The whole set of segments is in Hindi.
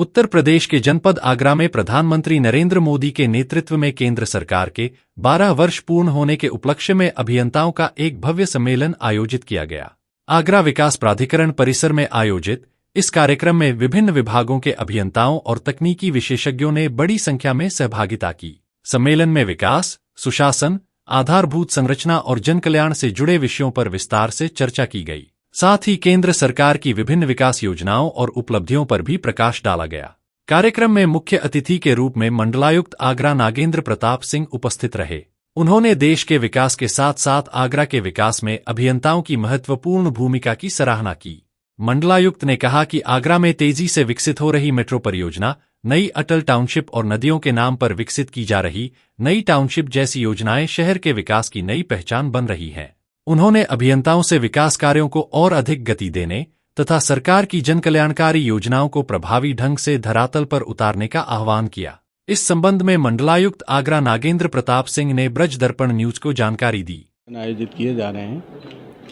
उत्तर प्रदेश के जनपद आगरा में प्रधानमंत्री नरेंद्र मोदी के नेतृत्व में केंद्र सरकार के 12 वर्ष पूर्ण होने के उपलक्ष्य में अभियंताओं का एक भव्य सम्मेलन आयोजित किया गया। आगरा विकास प्राधिकरण परिसर में आयोजित इस कार्यक्रम में विभिन्न विभागों के अभियंताओं और तकनीकी विशेषज्ञों ने बड़ी संख्या में सहभागिता की। सम्मेलन में विकास, सुशासन, आधारभूत संरचना और जनकल्याण से जुड़े विषयों पर विस्तार से चर्चा की गई। साथ ही केंद्र सरकार की विभिन्न विकास योजनाओं और उपलब्धियों पर भी प्रकाश डाला गया। कार्यक्रम में मुख्य अतिथि के रूप में मंडलायुक्त आगरा नागेंद्र प्रताप सिंह उपस्थित रहे। उन्होंने देश के विकास के साथ साथ आगरा के विकास में अभियंताओं की महत्वपूर्ण भूमिका की सराहना की। मंडलायुक्त ने कहा कि आगरा में तेजी से विकसित हो रही मेट्रो परियोजना, नई अटल टाउनशिप और नदियों के नाम पर विकसित की जा रही नई टाउनशिप जैसी योजनाएं शहर के विकास की नई पहचान बन रही हैं। उन्होंने अभियंताओं से विकास कार्यों को और अधिक गति देने तथा सरकार की जनकल्याणकारी योजनाओं को प्रभावी ढंग से धरातल पर उतारने का आह्वान किया। इस संबंध में मंडलायुक्त आगरा नागेंद्र प्रताप सिंह ने ब्रज दर्पण न्यूज को जानकारी दी। आयोजित किए जा रहे हैं।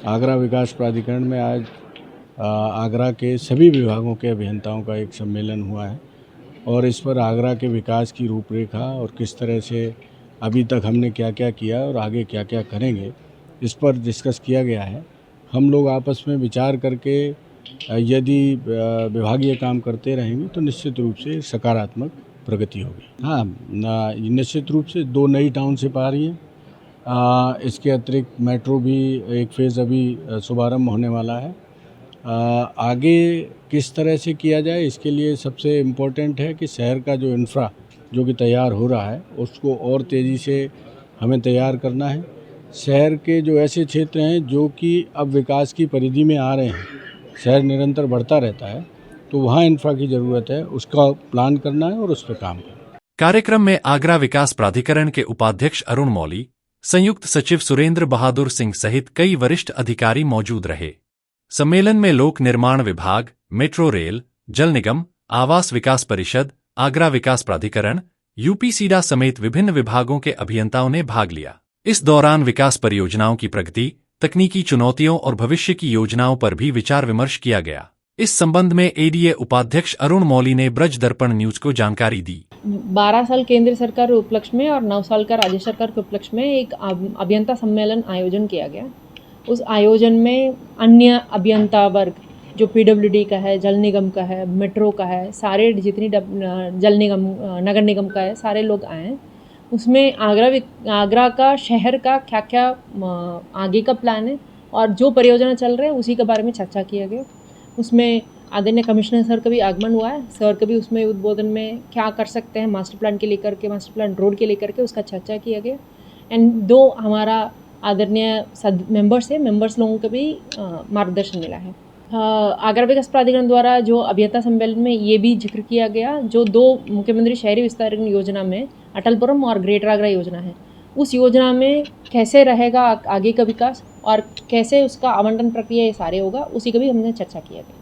आगरा विकास प्राधिकरण में आज आगरा के सभी विभागों के अभियंताओं का एक सम्मेलन हुआ है और इस पर आगरा के विकास की रूपरेखा और किस तरह से अभी तक हमने क्या क्या किया और आगे क्या क्या करेंगे, इस पर डिस्कस किया गया है। हम लोग आपस में विचार करके यदि विभागीय काम करते रहेंगे तो निश्चित रूप से सकारात्मक प्रगति होगी। हाँ, निश्चित रूप से 2 नई टाउनशिप आ रही हैं। इसके अतिरिक्त मेट्रो भी एक फेज़ अभी शुभारंभ होने वाला है। आगे किस तरह से किया जाए, इसके लिए सबसे इम्पोर्टेंट है कि शहर का जो इंफ्रा जो कि तैयार हो रहा है उसको और तेज़ी से हमें तैयार करना है। शहर के जो ऐसे क्षेत्र हैं जो कि अब विकास की परिधि में आ रहे हैं, शहर निरंतर बढ़ता रहता है, तो वहाँ इंफ्रा की ज़रूरत है, उसका प्लान करना है और उस पर काम करना है। कार्यक्रम में आगरा विकास प्राधिकरण के उपाध्यक्ष अरुण मौली, संयुक्त सचिव सुरेंद्र बहादुर सिंह सहित कई वरिष्ठ अधिकारी मौजूद रहे। सम्मेलन में लोक निर्माण विभाग, मेट्रो रेल, जल निगम, आवास विकास परिषद, आगरा विकास प्राधिकरण, यूपीसीडा समेत विभिन्न विभागों के अभियंताओं ने भाग लिया। इस दौरान विकास परियोजनाओं की प्रगति, तकनीकी चुनौतियों और भविष्य की योजनाओं पर भी विचार विमर्श किया गया। इस संबंध में एडीए उपाध्यक्ष अरुण मौली ने ब्रज दर्पण न्यूज को जानकारी दी। 12 साल केंद्र सरकार के उपलक्ष्य में और 9 साल का राज्य सरकार के उपलक्ष्य में एक अभियंता सम्मेलन आयोजन किया गया। उस आयोजन में अन्य अभियंता वर्ग जो पीडब्ल्यूडी का है, जल निगम का है, मेट्रो का है, सारे जितनी जल निगम, नगर निगम का है, सारे लोग आए हैं। उसमें आगरा का शहर का क्या क्या आगे का प्लान है और जो परियोजना चल रहे हैं उसी के बारे में चर्चा किया गया। उसमें आदरणीय कमिश्नर सर का भी आगमन हुआ है। सर का भी उसमें उद्बोधन में क्या कर सकते हैं मास्टर प्लान के लेकर के, मास्टर प्लान रोड के लेकर के उसका चर्चा किया गया। एंड 2 हमारा आदरणीय मेंबर्स है, मेंबर्स लोगों का भी मार्गदर्शन मिला है। आगरा विकास प्राधिकरण द्वारा जो अभियंता सम्मेलन में ये भी जिक्र किया गया, जो 2 मुख्यमंत्री शहरी विस्तारण योजना में अटलपुरम और ग्रेटर आगरा योजना है, उस योजना में कैसे रहेगा आगे का विकास और कैसे उसका आवंटन प्रक्रिया ये सारे होगा, उसी का भी हमने चर्चा किया गया।